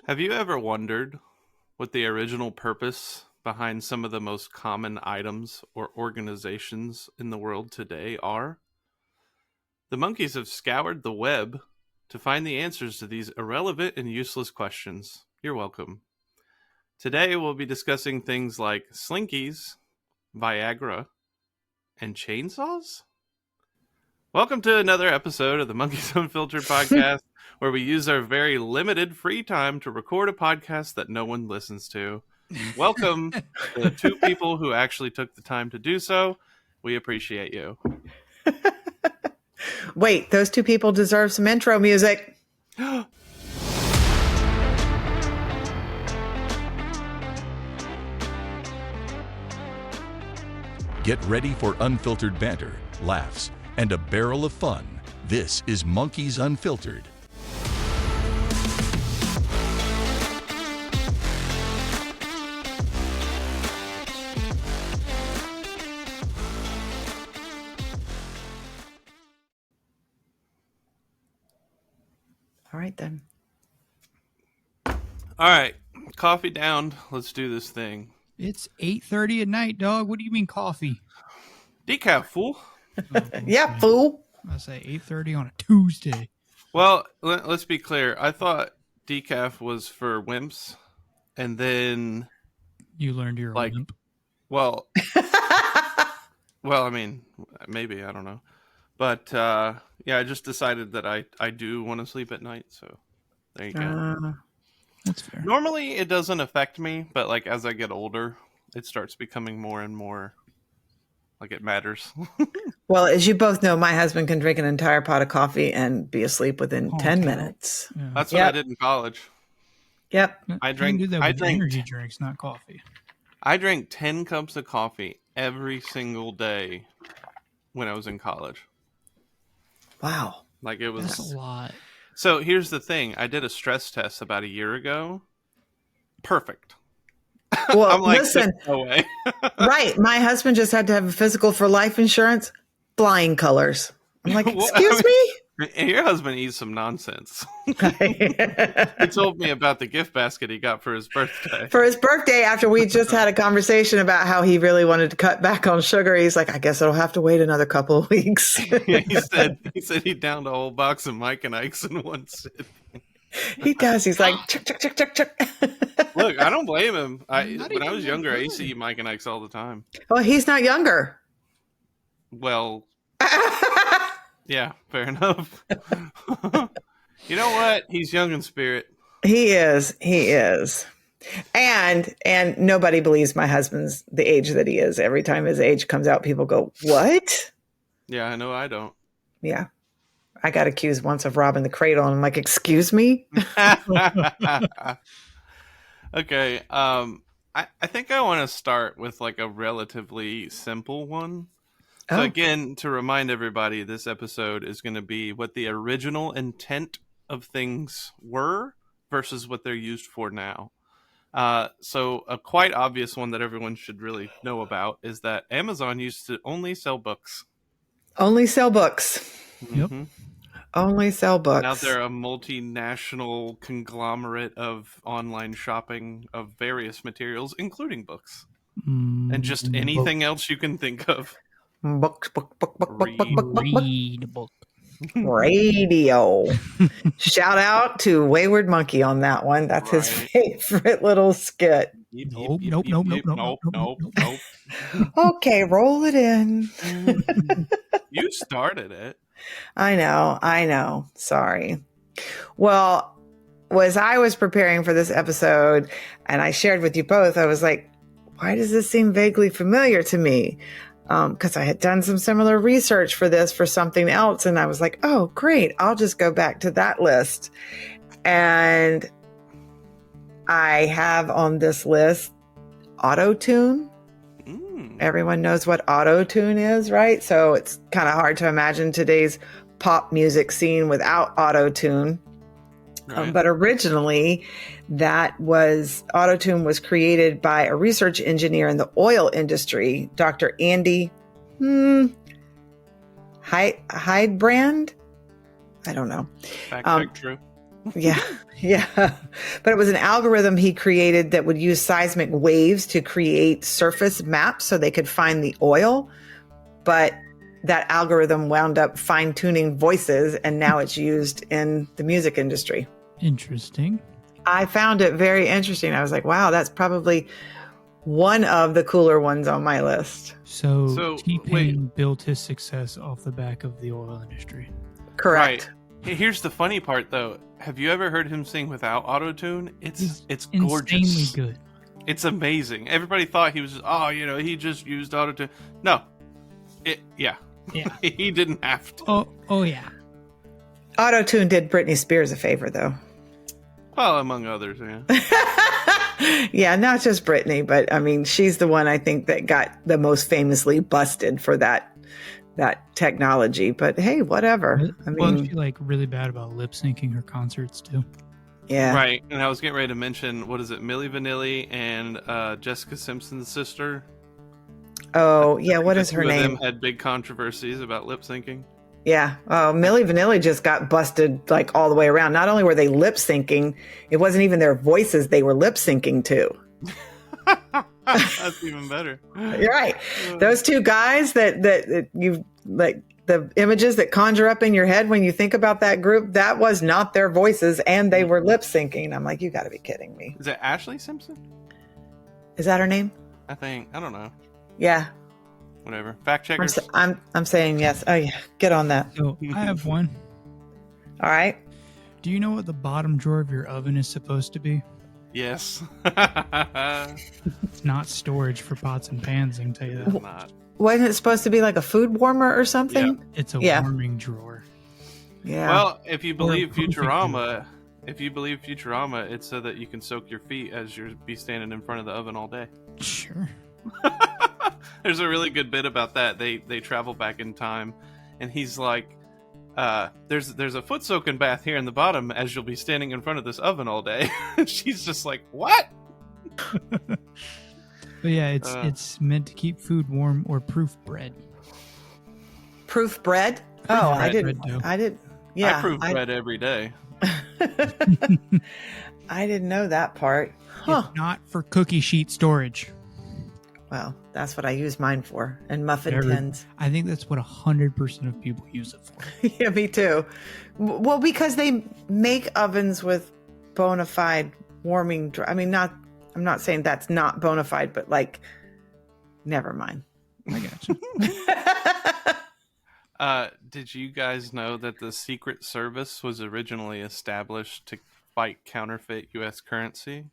Have you ever wondered what the original purpose behind some of the most common items or organizations in the world today are? The monkeys have scoured the web to find the answers to these irrelevant and useless questions. You're welcome. Today we'll be discussing things like slinkies, Viagra, and chainsaws? Welcome to another episode of the Monkeys Unfiltered podcast, where we use our very limited free time to record a podcast that no one listens to. Welcome to the two people who actually took the time to do so. We appreciate you. Wait, those two people deserve some intro music. Get ready for unfiltered banter, laughs, and a barrel of fun. This is Monkeys Unfiltered. All right, then. All right, coffee down. Let's do this thing. It's 8:30 at night, dog. What do you mean coffee? Decaf, fool. Yeah, fool. I say 8:30 on a Tuesday. Well, let's be clear. I thought decaf was for wimps, and then You learned your wimp. well, I mean, maybe, I don't know. But yeah, I just decided that I do want to sleep at night, so there you go. That's fair. Normally it doesn't affect me, but like as I get older, it starts becoming more and more like it matters. Well, as you both know, my husband can drink an entire pot of coffee and be asleep within 10 minutes. Yeah. That's what I did in college. Yep. I You can drank do that I with drank energy drinks, not coffee. I drank 10 cups of coffee every single day when I was in college. Wow. Like it That's was a lot. So here's the thing. I did a stress test about a year ago. Perfect. Well, I'm like, listen, no way. right. My husband just had to have a physical for life insurance. Flying colors. I'm like, Well, excuse Your husband eats some nonsense. me? He told me about the gift basket he got for his birthday. For his birthday, after we just had a conversation about how he really wanted to cut back on sugar, he's like, I guess it'll have to wait another couple of weeks. Yeah, he said he downed a whole box of Mike and Ike's in one sitting. He does. He's like, chuck, chuck, chuck, chuck, chuck. Look, I don't blame him. When even I was younger, I that used to good. eat Mike and Ike's all the time. Well, he's not younger. Well, yeah, fair enough. You know what? He's young in spirit. He is. He is. And nobody believes my husband's the age that he is. Every time his age comes out, people go, what? Yeah, I know I don't. Yeah. I got accused once of robbing the cradle, and I'm like, excuse me? Okay. I think I want to start with like a relatively simple one. So Oh. again, to remind everybody, this episode is going to be what the original intent of things were versus what they're used for now. So a quite obvious one that everyone should really know about is that Amazon used to only sell books. Only sell books. Yep. Mhm. Only sell books. Now they're a multinational conglomerate of online shopping of various materials, including books. And just anything else you can think of. Book. Read a book. Radio. Shout out to Wayward Monkey on that one. That's his Right. favorite little skit. Nope. Okay, roll it in. You started it. I know. Sorry. Well, as I was preparing for this episode and I shared with you both, I was like, why does this seem vaguely familiar to me? Because I had done some similar research for this for something else. And I was like, oh, great. I'll just go back to that list. And I have on this list auto-tune. Everyone knows what auto-tune is, right? So it's kind of hard to imagine today's pop music scene without auto-tune. Right. But originally, auto-tune was created by a research engineer in the oil industry, Dr. Andy Heidbrand. I don't know. Fact check true. Yeah. But it was an algorithm he created that would use seismic waves to create surface maps so they could find the oil. But that algorithm wound up fine-tuning voices, and now it's used in the music industry. Interesting. I found it very interesting. I was like, wow, that's probably one of the cooler ones on my list. So T-Pain built his success off the back of the oil industry. Correct. Right. Here's the funny part, though. Have you ever heard him sing without auto-tune? It's gorgeous. Insanely good. It's amazing. Everybody thought he was he just used auto-tune. No. Yeah. He didn't have to. Oh yeah. Auto-tune did Britney Spears a favor, though. Well, among others, yeah. Yeah, not just Britney, but I mean, she's the one I think that got the most famously busted for that technology. But hey, whatever. I mean, wasn't she like really bad about lip syncing her concerts too? Yeah. Right. And I was getting ready to mention, what is it, Milli Vanilli and Jessica Simpson's sister? Oh, yeah. What is her Two of name? them had big controversies about lip syncing. Yeah. Oh, Milli Vanilli just got busted like all the way around. Not only were they lip syncing, it wasn't even their voices they were lip syncing to. That's even better. You're right. Those two guys that you like, the images that conjure up in your head when you think about that group, that was not their voices, and they were lip syncing. I'm like, you got to be kidding me. Is it Ashley Simpson? Is that her name? I think. I don't know. Yeah. Whatever. Fact checkers. I'm saying yes. Oh yeah. Get on that. So I have one. All right. Do you know what the bottom drawer of your oven is supposed to be? Yes. It's not storage for pots and pans, I can tell you that. Not. Wasn't it supposed to be like a food warmer or something? Yeah. It's a Yeah. warming drawer. Yeah. Well, if you believe perfect Futurama, it's so that you can soak your feet as you be standing in front of the oven all day. Sure. There's a really good bit about that. They travel back in time, and he's like, there's a foot soaking bath here in the bottom as you'll be standing in front of this oven all day. She's just like, what? But yeah, it's meant to keep food warm or proof bread. Proof bread? Oh, I bread dough. didn't. Yeah. I proof bread every day. I didn't know that part. Huh. It's not for cookie sheet storage. Well, that's what I use mine for. And muffin tins. I think that's what 100% of people use it for. Yeah, me too. Well, because they make ovens with bona fide warming. I mean, I'm not saying that's not bona fide, but like, never mind. I gotcha. Did you guys know that the Secret Service was originally established to fight counterfeit U.S. currency?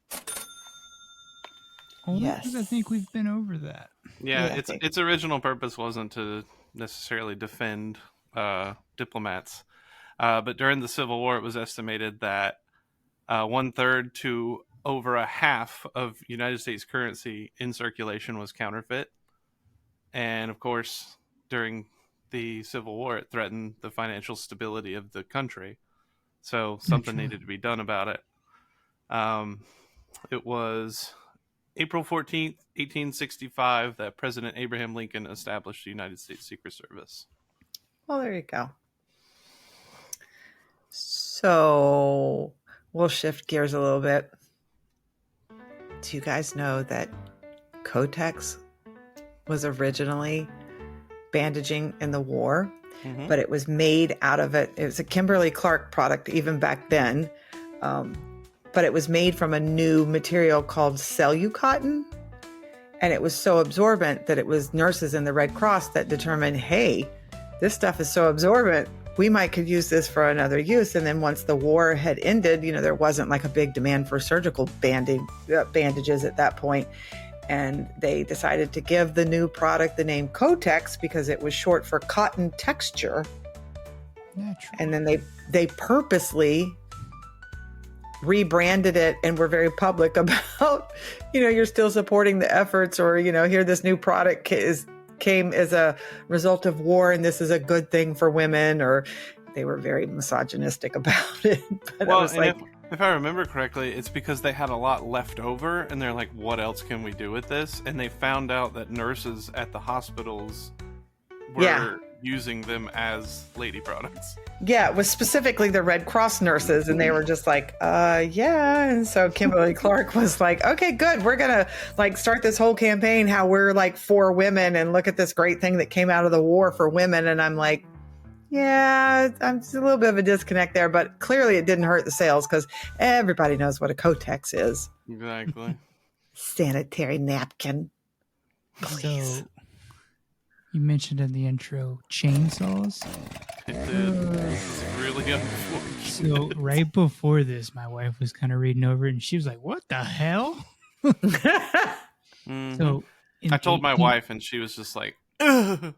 Well, Yes. I think we've been over that. Yeah, Yeah, I think- its original purpose wasn't to necessarily defend diplomats, but during the Civil War, it was estimated that 1/3 to over a half of United States currency in circulation was counterfeit, and of course, during the Civil War, it threatened the financial stability of the country, so something needed to be done about it. It was April 14th, 1865, that President Abraham Lincoln established the United States Secret Service. Well, there you go. So we'll shift gears a little bit. Do you guys know that Kotex was originally bandaging in the war, but it was made out of it. It was a Kimberly-Clark product even back then. But it was made from a new material called Cellucotton. And it was so absorbent that it was nurses in the Red Cross that determined, hey, this stuff is so absorbent, we could use this for another use. And then once the war had ended, there wasn't like a big demand for surgical bandages at that point. And they decided to give the new product the name Kotex because it was short for cotton texture. Naturally. And then they purposely rebranded it and were very public about, you're still supporting the efforts, or, here this new product came as a result of war and this is a good thing for women, or they were very misogynistic about it. But Well, it was like, if I remember correctly, it's because they had a lot left over and they're like, what else can we do with this? And they found out that nurses at the hospitals were using them as lady products. Yeah, it was specifically the Red Cross nurses, and they were just like, yeah. And so Kimberly Clark was like, okay, good. We're going to like start this whole campaign how we're like for women and look at this great thing that came out of the war for women. And I'm like, yeah, I'm just a little bit of a disconnect there, but clearly it didn't hurt the sales because everybody knows what a Kotex is. Exactly. Sanitary napkin. Please. So, you mentioned in the intro chainsaws. It did. It's really unfortunate. So right before this, my wife was kind of reading over it, and she was like, "What the hell?" Mhm. So I told my wife, and she was just like, "Ugh."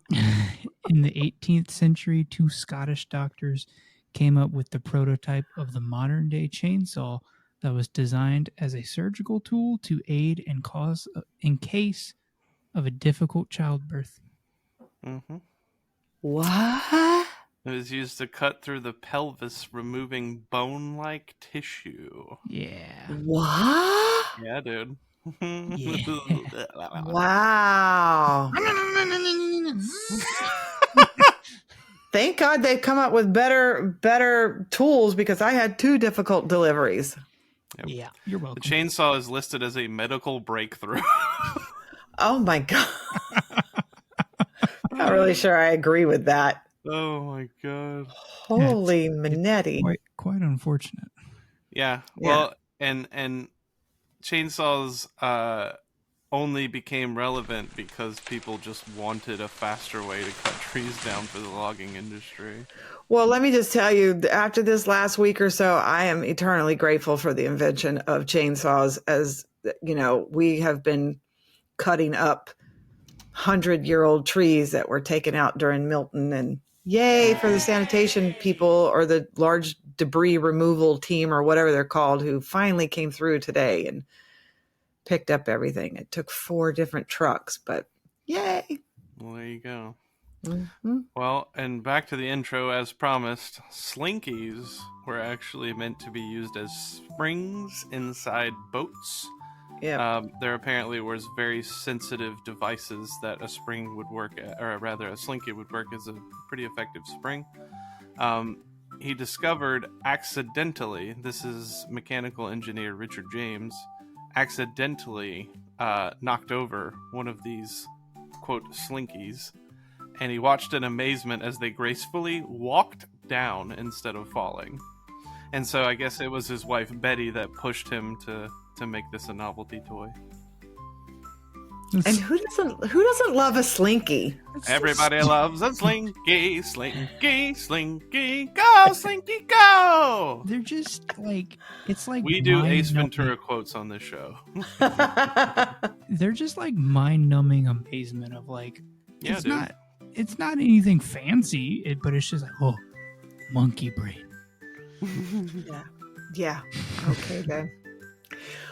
In the 18th century, two Scottish doctors came up with the prototype of the modern-day chainsaw that was designed as a surgical tool to aid in case of a difficult childbirth. Mhm. What? It was used to cut through the pelvis, removing bone-like tissue. Yeah. What? Yeah, dude. Wow. Thank God they've come up with better tools because I had 2 difficult deliveries. Yep. Yeah, you're The welcome. chainsaw is listed as a medical breakthrough. Oh my God. Not really sure I agree with that. Oh my god. Holy Manetti. Quite unfortunate. Yeah. Well, and chainsaws only became relevant because people just wanted a faster way to cut trees down for the logging industry. Well, let me just tell you, after this last week or so, I am eternally grateful for the invention of chainsaws. As you know, we have been cutting up 100-year-old trees that were taken out during Milton, and yay for the sanitation people or the large debris removal team or whatever they're called who finally came through today and picked up everything. It took 4 different trucks, but yay. Well, there you go. Mm-hmm. Well, and back to the intro as promised, slinkies were actually meant to be used as springs inside boats. Yeah. There apparently was very sensitive devices that a spring would work at, or rather a slinky would work as a pretty effective spring. He discovered accidentally, this is mechanical engineer Richard James, accidentally knocked over one of these, quote, slinkies, and he watched in amazement as they gracefully walked down instead of falling. And so I guess it was his wife Betty that pushed him to make this a novelty toy. And who doesn't love a slinky? Everybody loves a slinky, slinky, slinky, go, slinky, go! They're just like, it's like We do Ace mind-numbing- Ventura quotes on this show. They're just like mind-numbing amazement of like, Yeah, it's dude. not anything fancy, but it's just like, oh, monkey brain. Yeah. Okay then.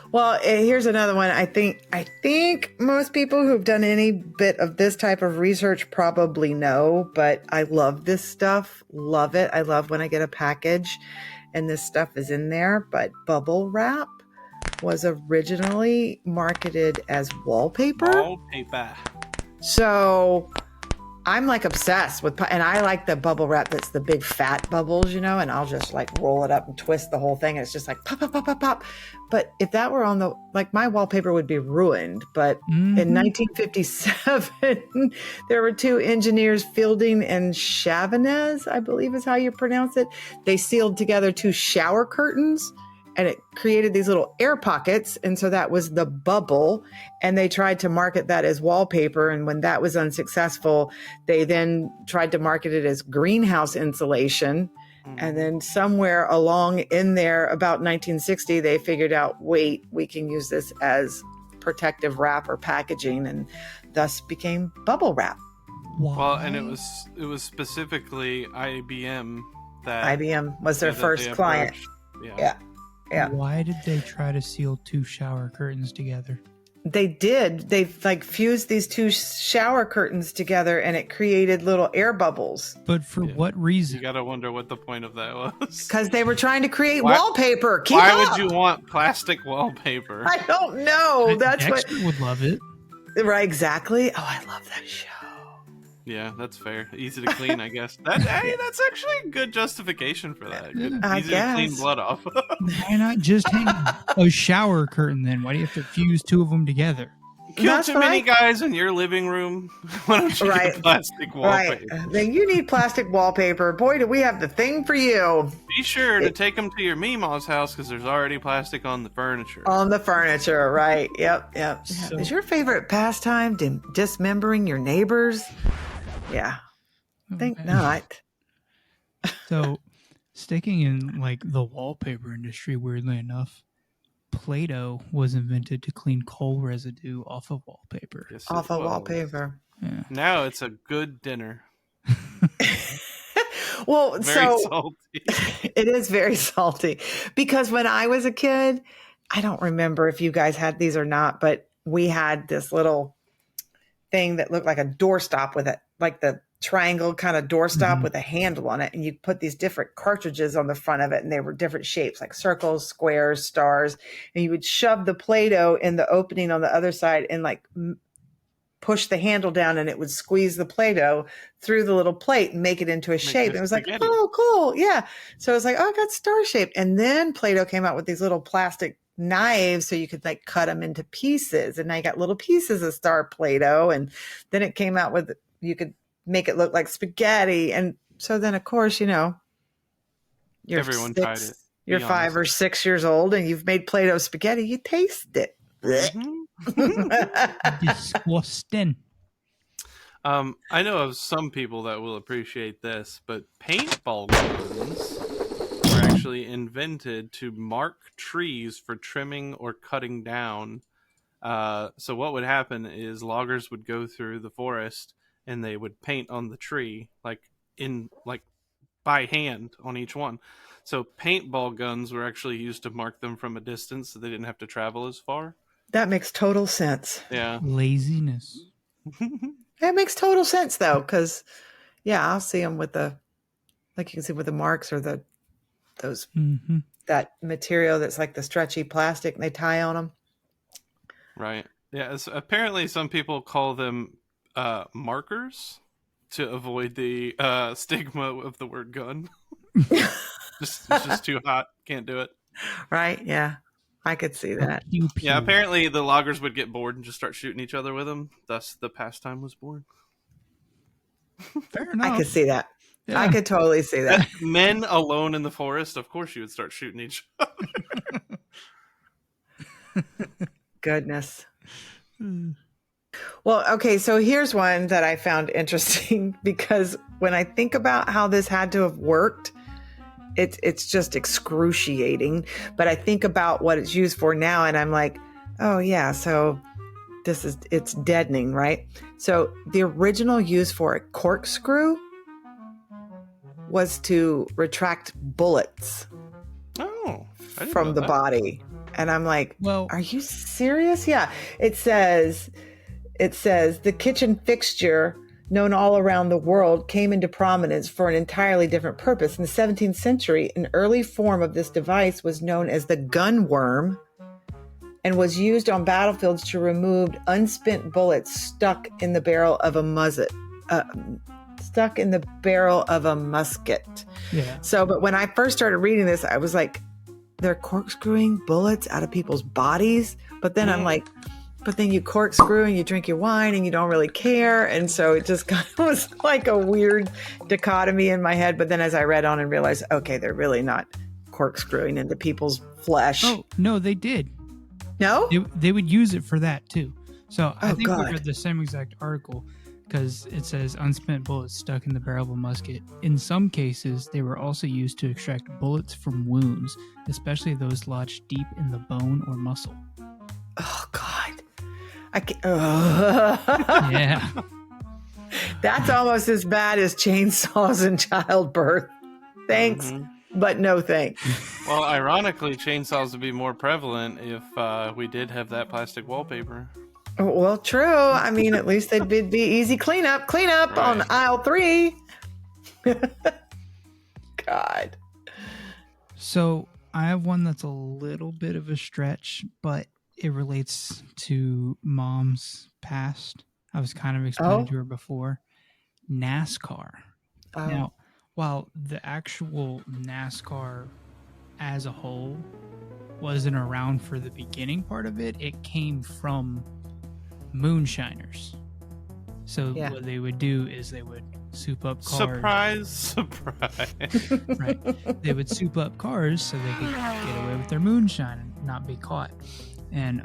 Well, here's another one. I think most people who've done any bit of this type of research probably know, but I love this stuff. Love it. I love when I get a package and this stuff is in there, but bubble wrap was originally marketed as wallpaper. Wallpaper. So I'm like obsessed with, and I like the bubble wrap that's the big fat bubbles, you know, and I'll just like roll it up and twist the whole thing. And it's just like pop, pop, pop, pop, pop. But if that were on like my wallpaper would be ruined. But in 1957, there were 2 engineers, Fielding and Chavanez, I believe is how you pronounce it. They sealed together 2 shower curtains. And it created these little air pockets. And so that was the bubble. And they tried to market that as wallpaper. And when that was unsuccessful, they then tried to market it as greenhouse insulation. And then somewhere along in there, about 1960, they figured out, wait, we can use this as protective wrap or packaging, and thus became bubble wrap. Well, and it was specifically IBM that IBM was their that first they client. approached. Yeah. Yeah. Why did they try to seal 2 shower curtains together? They did. They like fused these 2 shower curtains together and it created little air bubbles. But for what reason? You gotta wonder what the point of that was. Because they were trying to create Why- wallpaper. Keep Why up. would you want plastic wallpaper? I don't know. That's Dexter would love it. Right, exactly. Oh, I love that show. Yeah, that's fair. Easy to clean, I guess. That's actually a good justification for that. Good, I easy to clean guess. blood off. Why not just hang a shower curtain then? Why do you have to fuse two of them together? Kill That's too what many guys in your living room. Why don't you Right. get plastic Right. wallpaper? Then you need plastic wallpaper. Boy, do we have the thing for you. Be sure to take them to your Meemaw's house because there's already plastic on the furniture. On the furniture, right. Yep. So- Is your favorite pastime dismembering your neighbors? Yeah. Think Okay. not. So, sticking in like the wallpaper industry, weirdly enough, Play-Doh was invented to clean coal residue off of wallpaper. Yes, Off it of was. wallpaper. Yeah. Now it's a good dinner. Well, Very so salty. it is very salty because when I was a kid, I don't remember if you guys had these or not, but we had this little thing that looked like a doorstop with it, like the triangle kind of doorstop Mhm. with a handle on it. And you put these different cartridges on the front of it, and they were different shapes like circles, squares, stars. And you would shove the Play-Doh in the opening on the other side and like push the handle down, and it would squeeze the Play-Doh through the little plate and make it into a shape. it It was like, spaghetti. oh, cool. Yeah. So it was like, oh, I got star shaped. And then Play-Doh came out with these little plastic knives so you could like cut them into pieces. And now you got little pieces of star Play-Doh. And then it came out with, you could make it look like spaghetti. And so then, of course, you know, you're Everyone tried it. You're Be 5 honest. or 6 years old and you've made Play-Doh spaghetti. You taste it. Mhm. Disgusting. I know of some people that will appreciate this, but paintball guns were actually invented to mark trees for trimming or cutting down. So what would happen is loggers would go through the forest and they would paint on the tree, like by hand on each one. So paintball guns were actually used to mark them from a distance, so they didn't have to travel as far. That makes total sense. Yeah. Laziness. That makes total sense though, because yeah, I'll see them with the, like you can see with the marks or those Mm-hmm. that material that's like the stretchy plastic and they tie on them. Right. Yeah. Apparently, some people call them markers to avoid the stigma of the word gun. It's just too hot. Can't do it. Right? Yeah, I could see that. Pew, pew. Yeah. Apparently, the loggers would get bored and just start shooting each other with them. Thus, the pastime was born. Fair enough. I could see that. Yeah. I could totally see that. Men alone in the forest. Of course, you would start shooting each other. Goodness. Well, okay, so here's one that I found interesting because when I think about how this had to have worked, it's just excruciating. But I think about what it's used for now, and I'm like, oh yeah, so it's deadening, right? So the original use for a corkscrew was to retract bullets Oh, I didn't from know the that. body. And I'm like, Well, are you serious? Yeah. It says the kitchen fixture known all around the world came into prominence for an entirely different purpose. In the 17th century, an early form of this device was known as the gun worm and was used on battlefields to remove unspent bullets stuck in the barrel of a musket. yeah. So, but when I first started reading this, I was like, they're corkscrewing bullets out of people's bodies. But then I'm like, but then you corkscrew and you drink your wine and you don't really care. And so it just kind of was like a weird dichotomy in my head. But then as I read on and realized, okay, they're really not corkscrewing into people's flesh. Oh, no, they did. No? They would use it for that too. So I Oh, think God. we read the same exact article because it says unspent bullets stuck in the barrel of a musket. In some cases, they were also used to extract bullets from wounds, especially those lodged deep in the bone or muscle. Oh, God. I can't. Yeah. That's almost as bad as chainsaws in childbirth. Thanks, Mhm. but no thanks. Well, ironically, chainsaws would be more prevalent if we did have that plastic wallpaper. Well, true. I mean, at least they'd be easy cleanup on Right. aisle 3. God. So I have one that's a little bit of a stretch, but it relates to Mom's past. I was kind of explaining Oh. to her before. NASCAR. Oh. Now, while the actual NASCAR as a whole wasn't around for the beginning part of it, it came from moonshiners. So Yeah. what they would do is they would soup up cars. Surprise. Right. They would soup up cars so they could get away with their moonshine and not be caught. And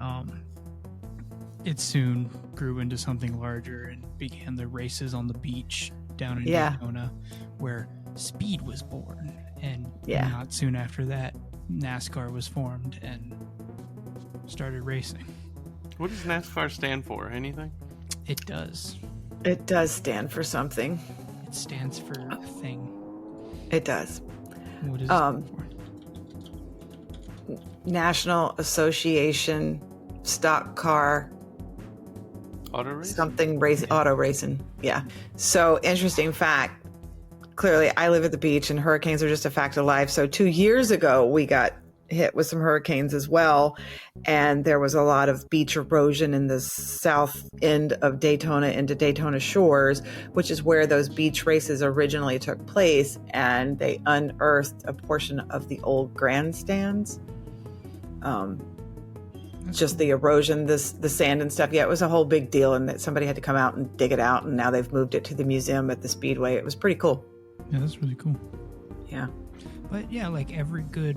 it soon grew into something larger and began the races on the beach down in Daytona, where speed was born. And not soon after that, NASCAR was formed and started racing. What does NASCAR stand for? Anything? It does. It does stand for something. It stands for a thing. It does. What does it stand for? National Association Stock Car Auto racing? something race auto racing. Yeah. So interesting fact. Clearly, I live at the beach, and hurricanes are just a fact of life. So 2 years ago, we got hit with some hurricanes as well, and there was a lot of beach erosion in the south end of Daytona into Daytona Shores, which is where those beach races originally took place, and they unearthed a portion of the old grandstands. Just the erosion, the sand and stuff. Yeah, it was a whole big deal, and that somebody had to come out and dig it out, and now they've moved it to the museum at the Speedway. It was pretty cool. Yeah, that's really cool. Yeah. But yeah, like every good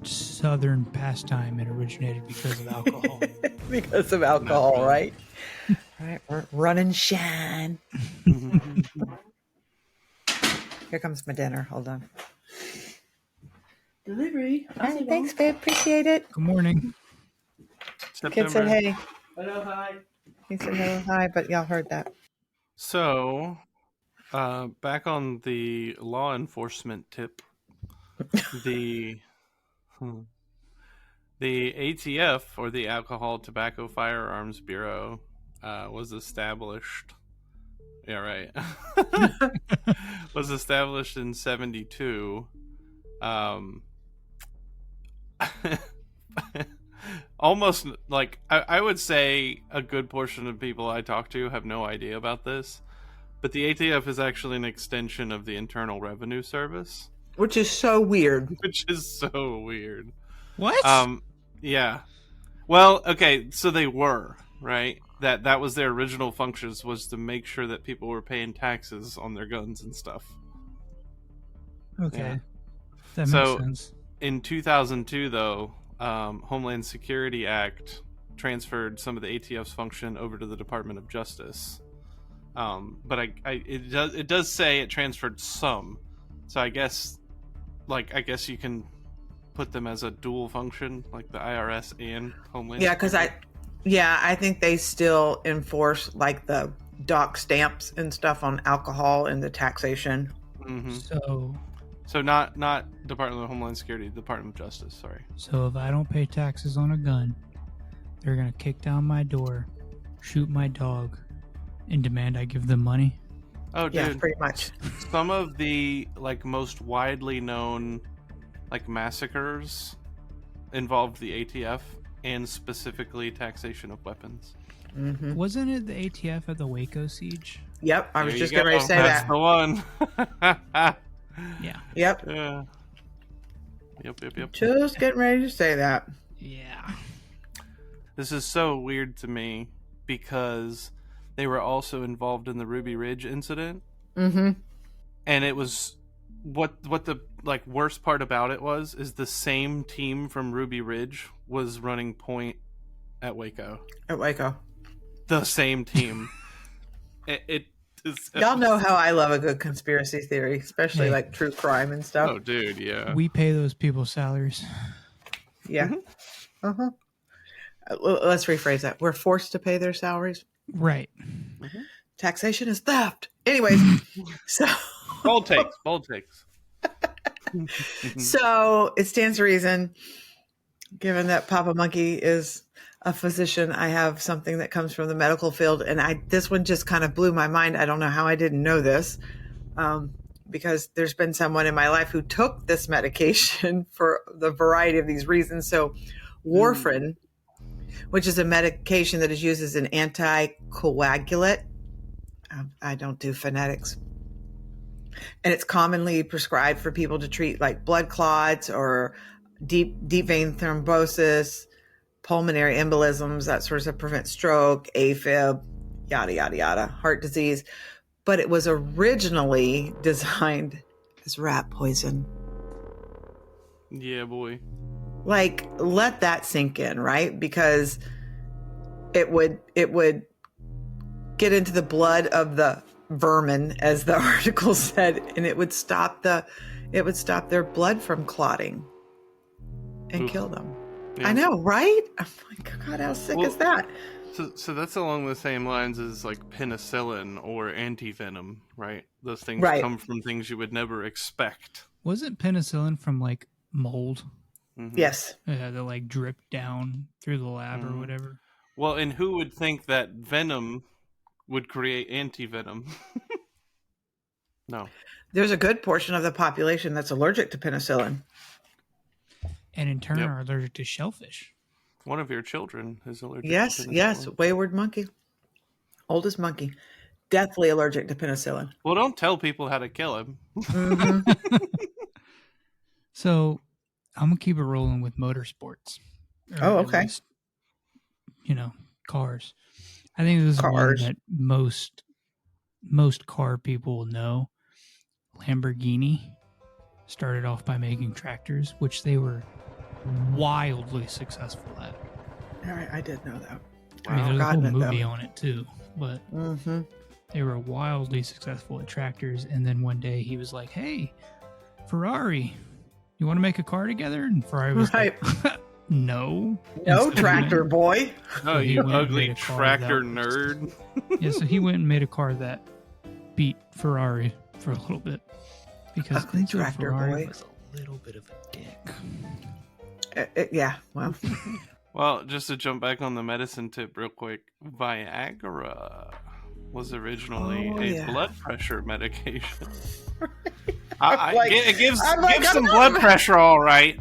Southern pastime, it originated because of alcohol. Because of alcohol, right? Right, we're run and shine. Here comes my dinner. Hold on. Delivery. Hi, thanks, babe. Appreciate it. Good morning. Kid said hey. Hello, hi. He said hello, hi, but y'all heard that. So, back on the law enforcement tip, the ATF, or the Alcohol, Tobacco, Firearms Bureau, was established. Yeah, right. Was established in 1972. Almost like I would say a good portion of people I talk to have no idea about this, but the ATF is actually an extension of the Internal Revenue Service, Which is so weird. which is so weird. What? Yeah. Well, okay, so they were, right? That was their original functions, was to make sure that people were paying taxes on their guns and stuff. Okay. Yeah. That So- makes sense. In 2002, though, Homeland Security Act transferred some of the ATF's function over to the Department of Justice. But it does say it transferred some, so I guess you can put them as a dual function, like the IRS and Homeland. Yeah, because I think they still enforce like the dock stamps and stuff on alcohol and the taxation. Mm-hmm. So not Department of Homeland Security, Department of Justice. Sorry. So if I don't pay taxes on a gun, they're gonna kick down my door, shoot my dog, and demand I give them money. Oh, dude. Yeah, pretty much. Some of the most widely known massacres involved the ATF, and specifically taxation of weapons. Mm-hmm. Wasn't it the ATF at the Waco siege? Yep, I was There just you getting ready to go. say That's that. the one. Yeah. Yep, Yeah. Yep. just getting ready to say that. Yeah. This is so weird to me because they were also involved in the Ruby Ridge incident, Mm-hmm. and it was what the worst part about it is the same team from Ruby Ridge was running point at Waco. At Waco. The same team. it Y'all know how I love a good conspiracy theory, especially Hey. like true crime and stuff. Oh, dude, yeah. We pay those people salaries. Yeah. Uh-huh. Let's rephrase that. We're forced to pay their salaries. Right. Taxation is theft. Anyways, so Bold takes. so it stands to reason, given that Papa Monkey is a physician, I have something that comes from the medical field, and this one just kind of blew my mind. I don't know how I didn't know this, because there's been someone in my life who took this medication for the variety of these reasons. So warfarin, which is a medication that is used as an anticoagulant. I don't do phonetics. And it's commonly prescribed for people to treat like blood clots or deep vein thrombosis, pulmonary embolisms, that sort of stuff, prevent stroke, AFib, yada, yada, yada, heart disease. But it was originally designed as rat poison. Yeah, boy. Like, let that sink in, right? Because it would get into the blood of the vermin, as the article said, and it would stop their blood from clotting and kill them. Yeah. I know, right? I'm like, God, how sick is that? So that's along the same lines as like penicillin or antivenom, right? Those things come from things you would never expect. Wasn't penicillin from like mold? Mm-hmm. Yes. Yeah, they like drip down through the lab or whatever. Well, and who would think that venom would create antivenom? No. There's a good portion of the population that's allergic to penicillin. And in turn are allergic to shellfish. One of your children is allergic to penicillin. Yes. Wayward monkey. Oldest monkey. Deathly allergic to penicillin. Well, don't tell people how to kill him. Mm-hmm. So, I'm going to keep it rolling with motorsports. Oh, okay. Least, cars. I think this is one that most car people will know. Lamborghini started off by making tractors, which they were wildly successful at. All right, I did know that. I mean, there's a whole movie on it too, but they were wildly successful at tractors. And then one day he was like, "Hey, Ferrari, you want to make a car together?" And Ferrari was like, "No, tractor boy." Oh, you ugly tractor nerd. Yeah, so he went and made a car that beat Ferrari for a little bit because Ferrari was a little bit of a dick. Yeah, well. Well, just to jump back on the medicine tip real quick, Viagra was originally a blood pressure medication. It gives some blood pressure, all right.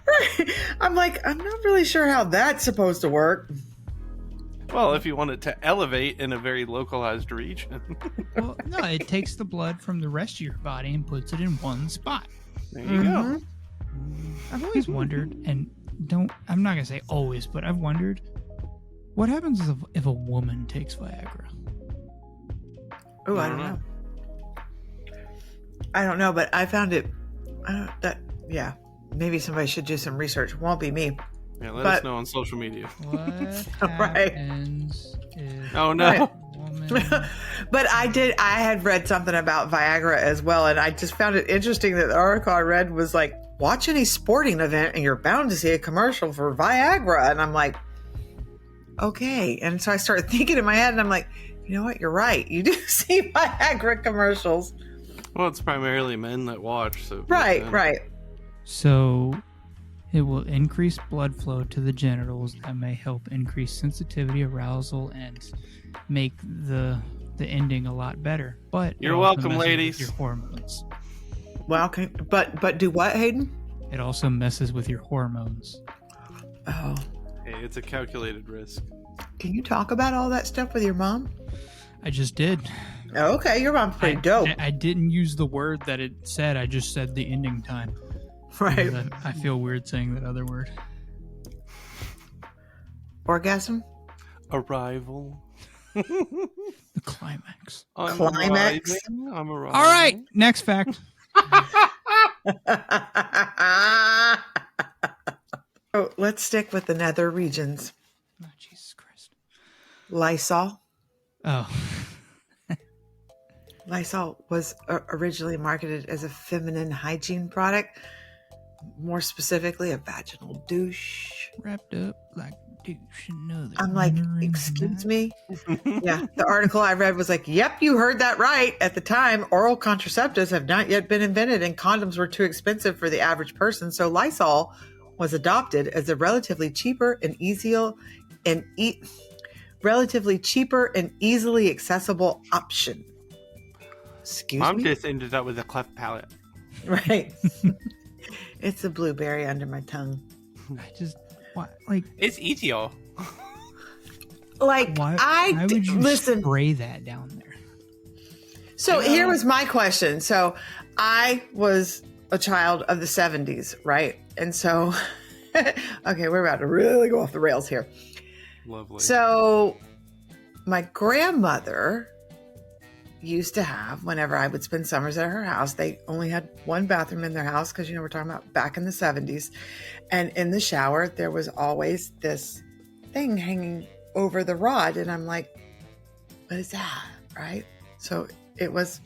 Right. I'm like, I'm not really sure how that's supposed to work. Well, if you want it to elevate in a very localized region. Well, no, it takes the blood from the rest of your body and puts it in one spot. There you go. I've always wondered, and I'm not going to say always, but I've wondered, what happens if a woman takes Viagra? Oh, I don't know. I don't know, but I found it, maybe somebody should do some research. It won't be me. Yeah, let us know on social media. What happens if oh, no. But I had read something about Viagra as well, and I just found it interesting that the article I read was like, watch any sporting event and you're bound to see a commercial for Viagra. And I'm like, okay. And so I started thinking in my head, and I'm like, you know what? You're right. You do see Viagra commercials. Well, it's primarily men that watch. So right. So it will increase blood flow to the genitals that may help increase sensitivity, arousal, and make the ending a lot better. But you're welcome, ladies. Your hormones. Well, but do what, Hayden? It also messes with your hormones. Oh. Hey, it's a calculated risk. Can you talk about all that stuff with your mom? I just did. Oh, okay, your mom's pretty dope. I didn't use the word that it said. I just said the ending time. Right. I feel weird saying that other word. Orgasm? Arrival. The climax. Climax? I'm arriving. All right, next fact. Oh, let's stick with the nether regions. Oh, Jesus Christ. Lysol. Oh. Lysol was originally marketed as a feminine hygiene product, more specifically a vaginal douche. Wrapped up like douche. I'm like, excuse me? Yeah, the article I read was like, yep, you heard that right. At the time, oral contraceptives have not yet been invented and condoms were too expensive for the average person. So Lysol was adopted as a relatively cheaper and easily accessible option. Excuse me? I'm just ended up with a cleft palate. Right. It's a blueberry under my tongue. It's easier. Like, why would you listen. spray that down there? So here was my question. So I was a child of the 70s, right? And so, okay, we're about to really go off the rails here. Lovely. So my grandmother used to have, whenever I would spend summers at her house, they only had one bathroom in their house because, we're talking about back in the 70s. And in the shower, there was always this thing hanging over the rod. And I'm like, what is that? Right? So it was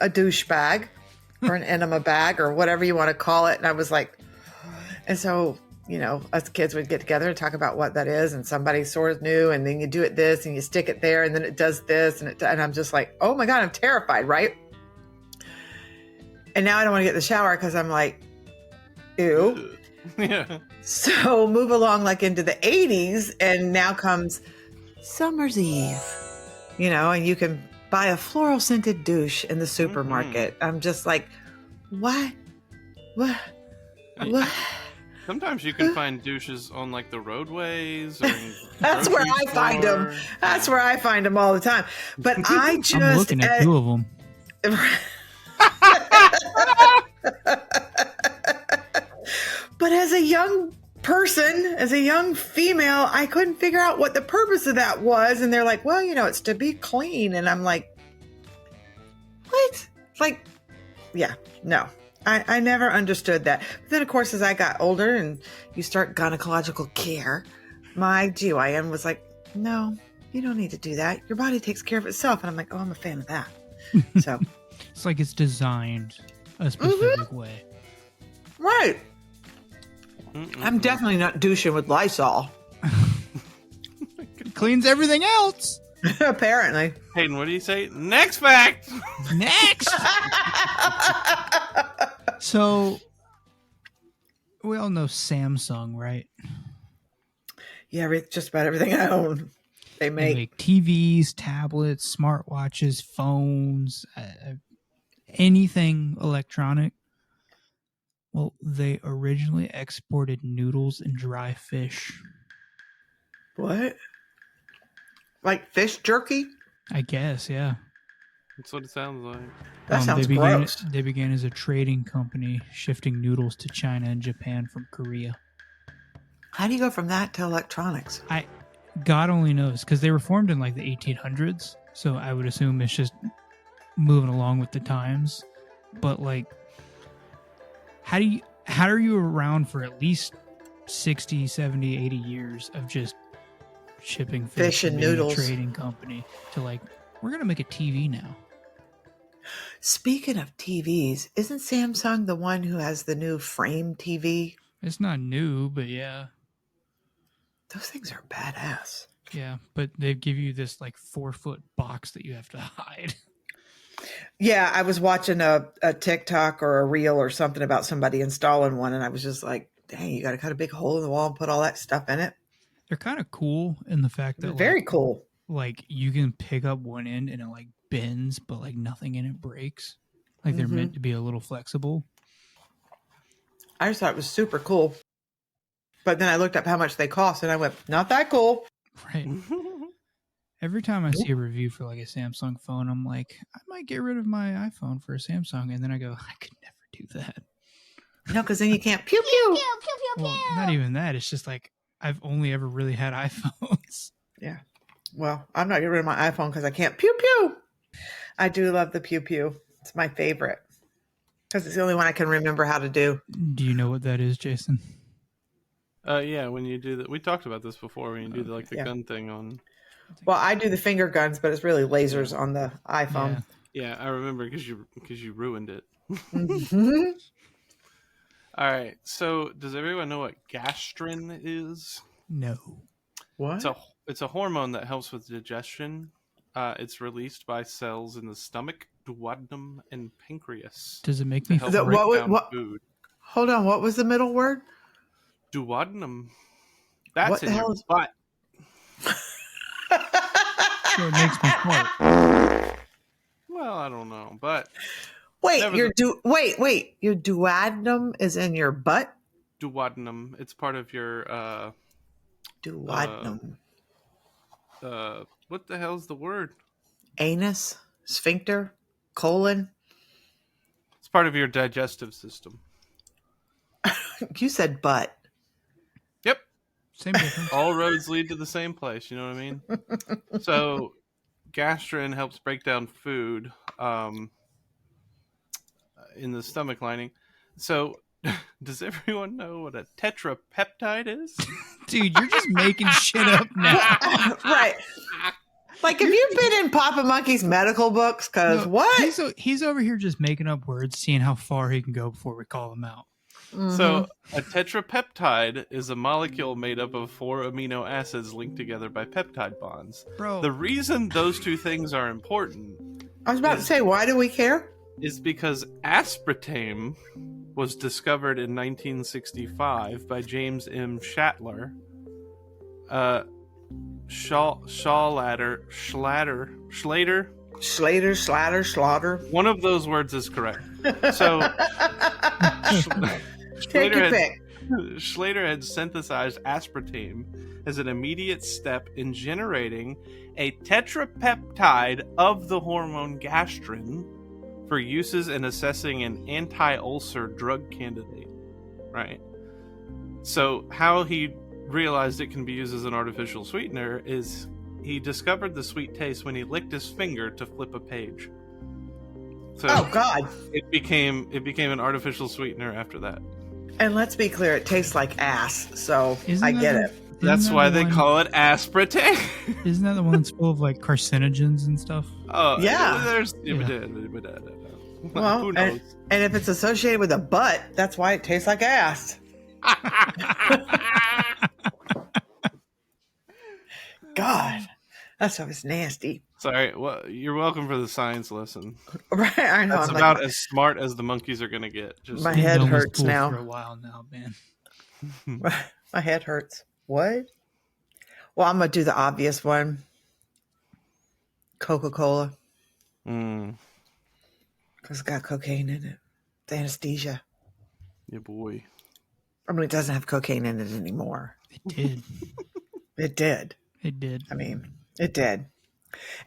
a douche bag or an enema bag or whatever you want to call it. And I was like, and so, us kids would get together and talk about what that is. And somebody sort of knew, and then you do it this and you stick it there and then it does this. And I'm just like, oh my God, I'm terrified. Right. And now I don't want to get in the shower because I'm like, ew. Yeah. So move along like into the 80s. And now comes Summer's Eve, and you can buy a floral scented douche in the supermarket. I'm just like, what? Sometimes you can find douches on like the roadways. Or in That's where I find them. That's where I find them all the time. But I just I'm looking at two of them. But as a young person, as a young female, I couldn't figure out what the purpose of that was. And they're like, well, it's to be clean. And I'm like, what? Like, yeah, no. I never understood that. But then, of course, as I got older and you start gynecological care, my GYN was like, no, you don't need to do that. Your body takes care of itself. And I'm like, oh, I'm a fan of that. So It's like it's designed a specific way. Right. I'm definitely not douching with Lysol. It cleans everything else. Apparently. Hayden, what do you say? Next fact. Next. So, we all know Samsung, right? Yeah, just about everything I own. They make TVs, tablets, smartwatches, phones, anything electronic. Well, they originally exported noodles and dry fish. What? Like fish jerky? I guess, yeah. That's what it sounds like. That sounds gross. They began as a trading company, shifting noodles to China and Japan from Korea. How do you go from that to electronics? God only knows, because they were formed in like the 1800s, so I would assume it's just moving along with the times. But like, how are you around for at least 60, 70, 80 years of just shipping fish and being noodles? A trading company to like, we're gonna make a TV now. Speaking of TVs, isn't Samsung the one who has the new frame TV? It's not new, but yeah. Those things are badass. Yeah, but they give you this like 4-foot box that you have to hide. Yeah, I was watching a TikTok or a reel or something about somebody installing one, and I was just like, dang, you got to cut a big hole in the wall and put all that stuff in it. They're kind of cool in the fact that very cool. Like you can pick up one end and it like bends, but like nothing in it breaks. Like they're meant to be a little flexible. I just thought it was super cool. But then I looked up how much they cost and I went, not that cool. Right. Every time I see a review for like a Samsung phone, I'm like, I might get rid of my iPhone for a Samsung. And then I go, I could never do that. No, because then you can't pew pew. Well, not even that. It's just like, I've only ever really had iPhones. Yeah. Well, I'm not getting rid of my iPhone because I can't pew pew. I do love the pew pew. It's my favorite because it's the only one I can remember how to do. Do you know what that is, Jason? Yeah, when you do that, we talked about this before. When you do the gun thing on. Well, I do the finger guns, but it's really lasers on the iPhone. Yeah, I remember because you ruined it. Mm-hmm. All right. So, does everyone know what gastrin is? No. What? It's a hormone that helps with digestion. It's released by cells in the stomach, duodenum, and pancreas. Does it make me help feel break what, down food? Hold on. What was the middle word? Duodenum. That's What the in hell your is- butt. So it makes me fart? Well, I don't know, but Wait, Never your your duodenum is in your butt? duodenum. It's part of your Duodenum. what the hell's the word? anus, sphincter, colon. It's part of your digestive system. You said butt. Yep. Same difference. All roads lead to the same place. You know what I mean? So, gastrin helps break down food in the stomach lining. So, does everyone know what a tetrapeptide is? Dude, you're just making shit up now. Right. Like, have you been in Papa Monkey's medical books? Because No, what? He's over here just making up words, seeing how far he can go before we call him out. So, a tetrapeptide is a molecule made up of 4 amino acids linked together by peptide bonds. Bro. The reason those two things are important I was about to say, why do we care? is because aspartame was discovered in 1965 by James M. Shatler. Slater, slaughter. One of those words is correct. So, Take your pick. Schlater had synthesized aspartame as an immediate step in generating a tetrapeptide of the hormone gastrin for uses in assessing an anti-ulcer drug candidate. Right? So how he realized it can be used as an artificial sweetener is he discovered the sweet taste when he licked his finger to flip a page. So Oh, God. it became an artificial sweetener after that. And let's be clear, it tastes like ass, so I get it. That's why they call it aspartame. Isn't that the one that's full of like carcinogens and stuff? Oh, Yeah. There's Well, who knows? and if it's associated with a butt, that's why it tastes like ass. God, that stuff is nasty. Sorry. Well, you're welcome for the science lesson. Right? I know. That's I'm about like, as smart as the monkeys are gonna get. Just My head Been on this hurts pool now. for a while now, man. my head hurts. What? Well, I'm gonna do the obvious one. Coca-Cola, Mm, because it's got cocaine in it. It's anesthesia. yeah, boy. I mean, it doesn't have cocaine in it anymore. It did. It did. It did. I mean, it did.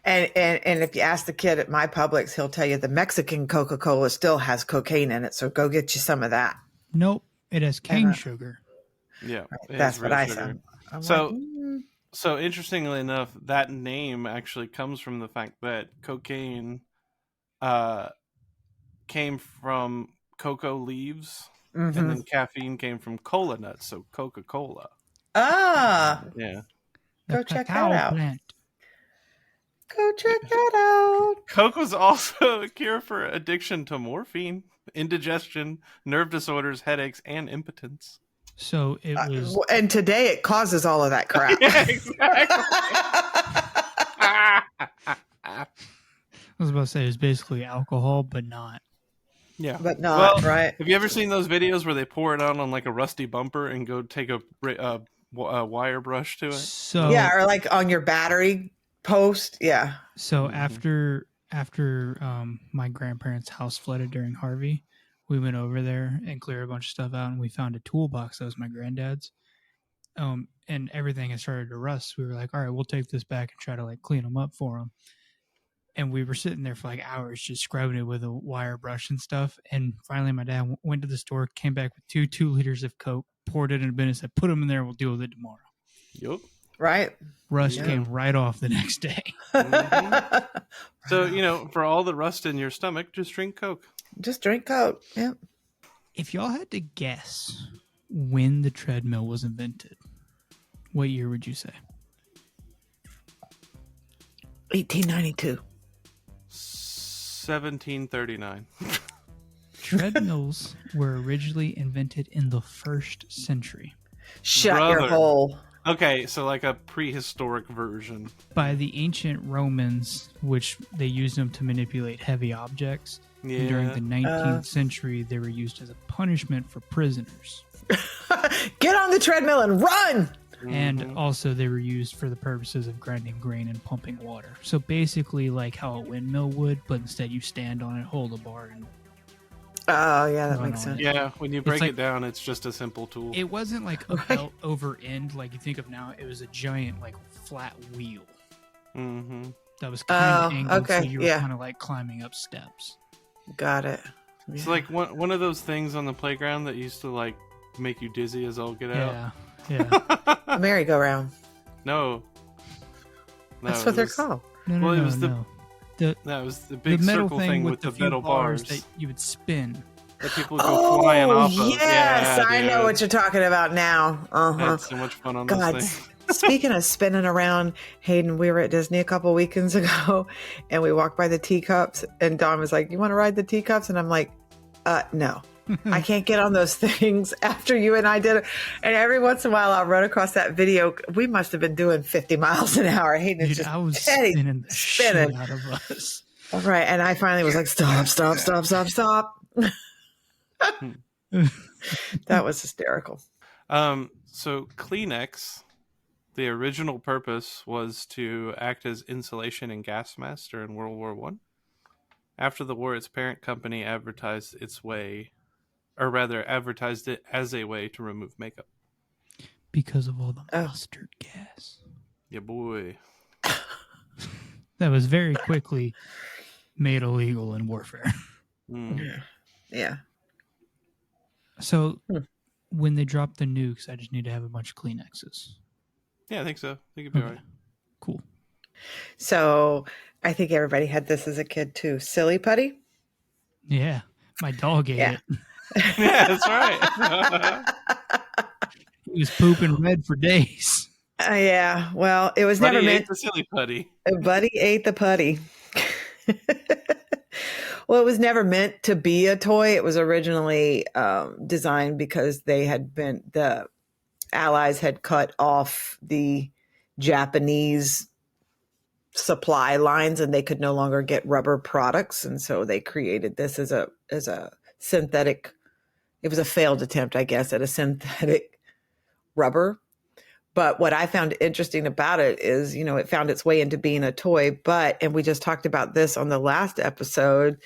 And if you ask the kid at my Publix, he'll tell you the Mexican Coca-Cola still has cocaine in it. So go get you some of that. Nope. It has cane sugar. Yeah, it That's is what real I sugar. said. I'm So- like, So interestingly enough, that name actually comes from the fact that cocaine came from cocoa leaves, and then caffeine came from cola nuts, so Coca-Cola. Ah, Yeah. Go The check that cacao out. plant. go check that out. Coke was also a cure for addiction to morphine, indigestion, nerve disorders, headaches, and impotence. So it was. And today it causes all of that crap. Yeah, exactly. I was about to say it was basically alcohol, but not. Yeah. But not, Well, right? Have you ever seen those videos where they pour it out on like a rusty bumper and go take a wire brush to it? So Yeah, or like on your battery post. Yeah. So after my grandparents' house flooded during Harvey, we went over there and cleared a bunch of stuff out, and we found a toolbox that was my granddad's. And everything had started to rust. We were like, all right, we'll take this back and try to like clean them up for him. And we were sitting there for like hours just scrubbing it with a wire brush and stuff. And finally, my dad went to the store, came back with 2 liters of Coke, poured it in a bin, and said, "Put them in there. We'll deal with it tomorrow." Yup. Right. Rust Yeah. came right off the next day. So, for all the rust in your stomach, just drink Coke. Just drink Coke. Yeah. If y'all had to guess when the treadmill was invented, what year would you say? 1892. 1739. Treadmills were originally invented in the 1st century Shut your Brother. hole. Okay, so like a prehistoric version. by the ancient Romans, which they used them to manipulate heavy objects. Yeah. And during the 19th century, they were used as a punishment for prisoners. Get on the treadmill and run. And also they were used for the purposes of grinding grain and pumping water. So basically like how a windmill would, but instead you stand on it, hold a bar, and Oh, yeah, that Run makes on sense. Yeah, when you break like- it down, it's just a simple tool. it wasn't like a belt over end like you think of now. It was a giant like flat wheel. Mm-hmm. that was kind of Oh, angled, so okay, you were yeah. kind of like climbing up steps. Got it. It's Yeah. like one of those things on the playground that used to like make you dizzy as all get out. Yeah. A merry-go-round. No. That's it what they're was- called. No, Well, it no, was the- no. The That was the the big metal circle thing thing with with the the few metal bars bars that you would spin. that people would go flying Oh, off of. yes. Yeah, I know dude. what you're talking about now. I Uh-huh. had so much fun on those God, things. speaking of spinning around, Hayden, we were at Disney a couple weekends ago and we walked by the teacups and Don was like, you want to ride the teacups? And I'm like, no, I can't get on those things after you and I did it. And every once in a while I'll run across that video. We must have been doing 50 miles an hour. Hayden is Dude, just I was steady spinning the shit out of us. All right. And I finally was like, stop. That was hysterical. So Kleenex, the original purpose was to act as insulation and gas masks during World War One. After the war, its parent company advertised it as a way to remove makeup. Because of all the Oh. mustard gas. Yeah, boy. That was very quickly made illegal in warfare. Mm. Yeah. So when they drop the nukes, I just need to have a bunch of Kleenexes. Yeah, I think so. I think it'd be Okay. all right. Cool. So I think everybody had this as a kid too. Silly putty. Yeah. My dog ate Yeah. it. Yeah, that's right. He was pooping red for days. Yeah. Well, it was Buddy never ate meant. the silly putty. Buddy ate the putty. Well, it was never meant to be a toy. It was originally designed because the Allies had cut off the Japanese supply lines and they could no longer get rubber products. And so they created this as a synthetic. It was a failed attempt, I guess, at a synthetic rubber. But what I found interesting about it is, it found its way into being a toy. And we just talked about this on the last episode.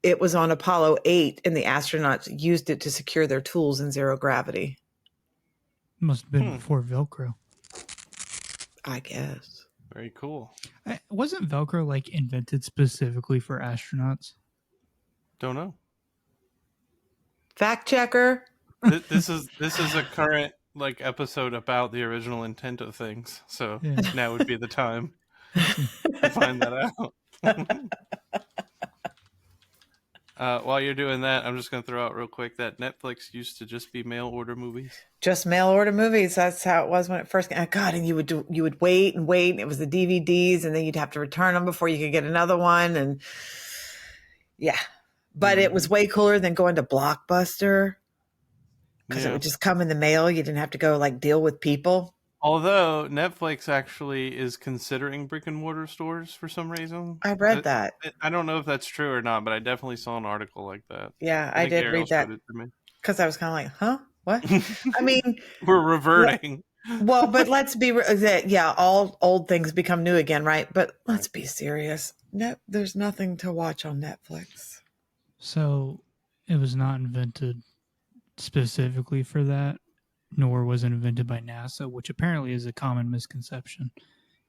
It was on Apollo 8 and the astronauts used it to secure their tools in zero gravity. Must have been before Velcro. I guess. Very cool. Wasn't Velcro like invented specifically for astronauts? Don't know. Fact checker. This is a current episode about the original intent of things. So Yeah. now would be the time to find that out. While you're doing that, I'm just going to throw out real quick that Netflix used to just be mail order movies. Just mail order movies. That's how it was when it first came. God, and you would wait and wait. And it was the DVDs, and then you'd have to return them before you could get another one. And yeah, but it was way cooler than going to Blockbuster because it would just come in the mail. You didn't have to go deal with people. Although Netflix actually is considering brick and mortar stores for some reason. I read that. I don't know if that's true or not, but I definitely saw an article like that. Yeah, I think did Ariel read that showed it to me. because I was kind of like, huh? What? I mean, We're reverting. well, but let's be all old things become new again, right? But let's be serious. There's nothing to watch on Netflix. So it was not invented specifically for that, nor was it invented by NASA, which apparently is a common misconception.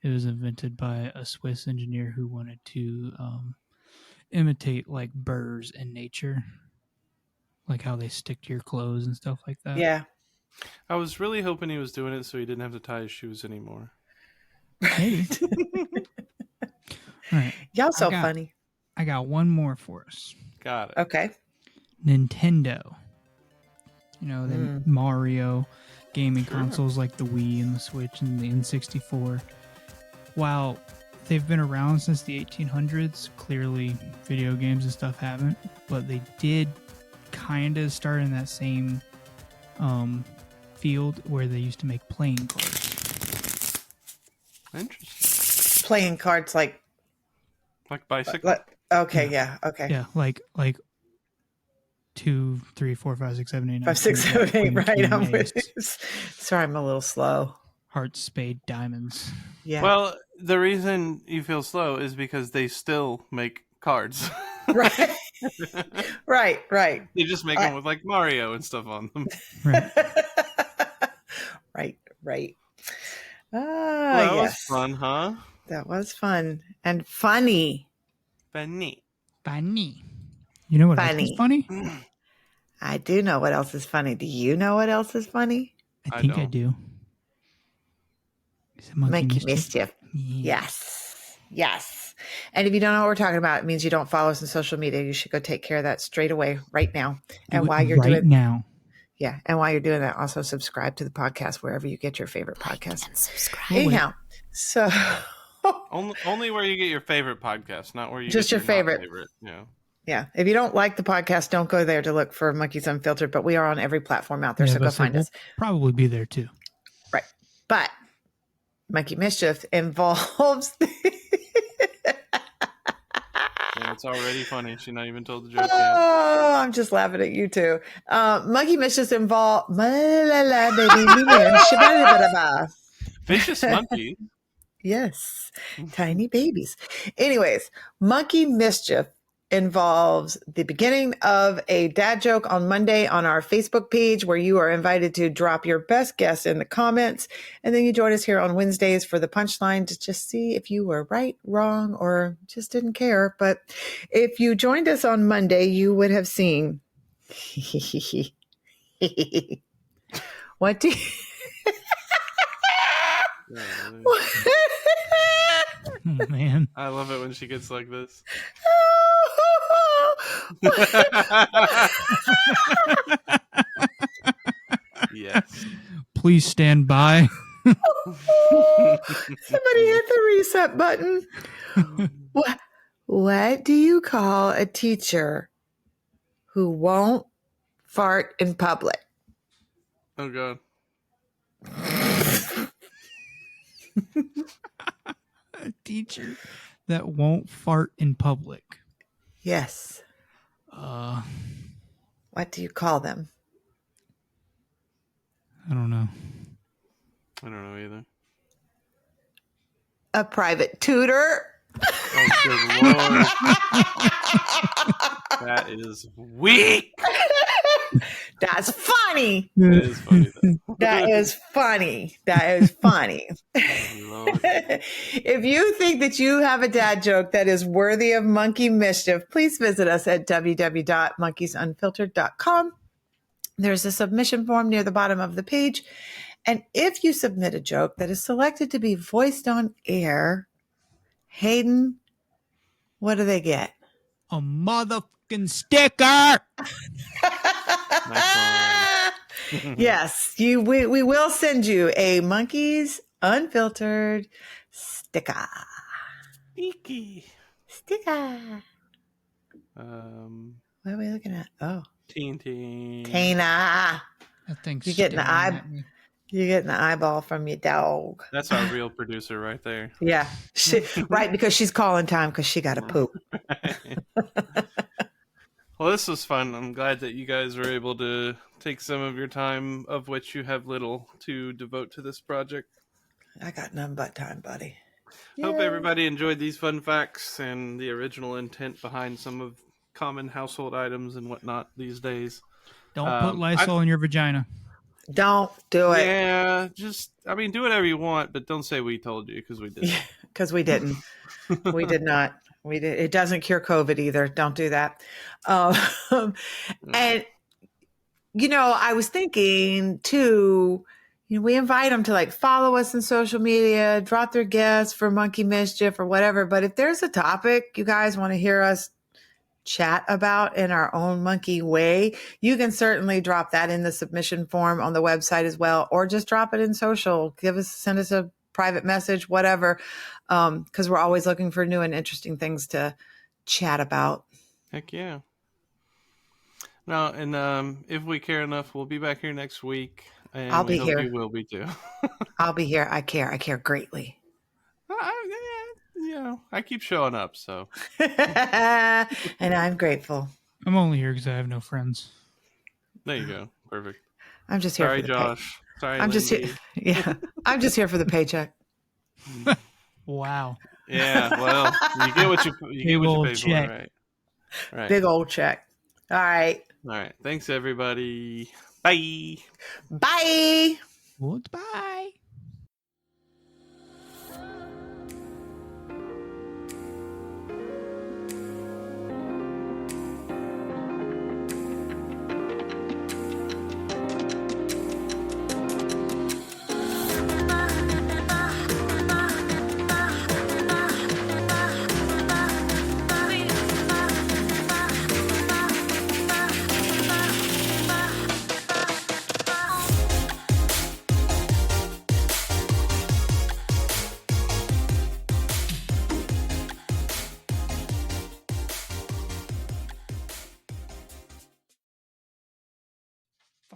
It was invented by a Swiss engineer who wanted to imitate burrs in nature, like how they stick to your clothes and stuff like that. Yeah. I was really hoping he was doing it so he didn't have to tie his shoes anymore. Maybe. All right. Y'all so funny. I got one more for us. Got it. Okay. Nintendo. The Mario gaming consoles like the Wii and the Switch and the N64. While they've been around since the 1800s, clearly video games and stuff haven't, but they did kind of start in that same field where they used to make playing cards. Interesting. Playing cards like bicycle. Okay, yeah, okay. Yeah, like 2, 3, 4, 5, 6, 7, 8, 9, 5, 6, 7, 8, right? I'm with ace, you. Sorry, I'm a little slow. hearts, spade, diamonds. Yeah. Well, the reason you feel slow is because they still make cards. Right. Right. They just make them with Mario and stuff on them. Right. Right. Well, that was Yes. fun, huh? That was fun and funny. Funny. Funny. You know what else is funny? I do know what else is funny. Do you know what else is funny? I think I don't. do. Is it Monkey Mischief. Yeah. Yes. And if you don't know what we're talking about, it means you don't follow us on social media. You should go take care of that straight away right now. And while you're doing now. Yeah. And while you're doing that, also subscribe to the podcast wherever you get your favorite podcast. And subscribe. Anyhow, so Only where you get your favorite podcast, not where you Just get your favorite. Yeah. yeah, if you don't like the podcast, don't go there to look for Monkeys Unfiltered, but we are on every platform out there, so go find us. Probably be there too. Right. But Monkey Mischief involves Yeah, it's already funny. She not even told the joke yet. Oh, I'm just laughing at you too. Monkey Mischief involve Vicious monkey. Yes, tiny babies. Anyways, Monkey Mischief involves the beginning of a dad joke on Monday on our Facebook page, where you are invited to drop your best guess in the comments. And then you join us here on Wednesdays for the punchline to just see if you were right, wrong, or just didn't care. But if you joined us on Monday, you would have seen what do you Oh, man. I love it when she gets like this. Yes. Please stand by. Somebody hit the reset button. What do you call a teacher who won't fart in public? Oh God. A teacher that won't fart in public. Yes. What do you call them? I don't know. I don't know either. A private tutor. Oh, good Lord. That is weak. That's funny. That is funny, though. That is funny. That is funny. Lord. If you think that you have a dad joke that is worthy of Monkey Mischief, please visit us at www.monkeysunfiltered.com. There's a submission form near the bottom of the page. And if you submit a joke that is selected to be voiced on air, Hayden, what do they get? A motherfucking sticker. Nice one. Yes, we will send you a Monkeys Unfiltered sticker. Sneaky. Sticker. What are we looking at? Oh, Teen. Tina. That thing's You getting the staring eye? at me. You're getting the eyeball from your dog. That's our real producer right there. Yeah, right, because she's calling time because she got to poop. Well, this was fun. I'm glad that you guys were able to take some of your time, of which you have little, to devote to this project. I got none but time, buddy. Hope Yay. everybody enjoyed these fun facts and the original intent behind some of common household items and whatnot these days. Don't put Lysol in your vagina. Don't do it. Yeah, do whatever you want, but don't say we told you, because we didn't. Because we didn't. We did not. We did. It doesn't cure COVID either. Don't do that. And, I was thinking too, we invite them to like follow us on social media, drop their guests for Monkey Mischief or whatever. But if there's a topic you guys want to hear us chat about in our own monkey way, you can certainly drop that in the submission form on the website as well, or just drop it in social. Send us a private message, whatever, because we're always looking for new and interesting things to chat about. Heck yeah. No, and if we care enough, we'll be back here next week. And I'll be hope here. You will be too. I'll be here. I care greatly. I keep showing up, so. And I'm grateful. I'm only here because I have no friends. There you go. Perfect. I'm just here Sorry, for the Josh. Sorry, I'm just Lindy. here. Yeah, I'm just here for the paycheck. Wow. Yeah, well, you get what you Big old pay check. for, right? Right. Big old check. All right. All right. Thanks, everybody. Bye. Bye. Goodbye.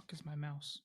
fuck is my mouse?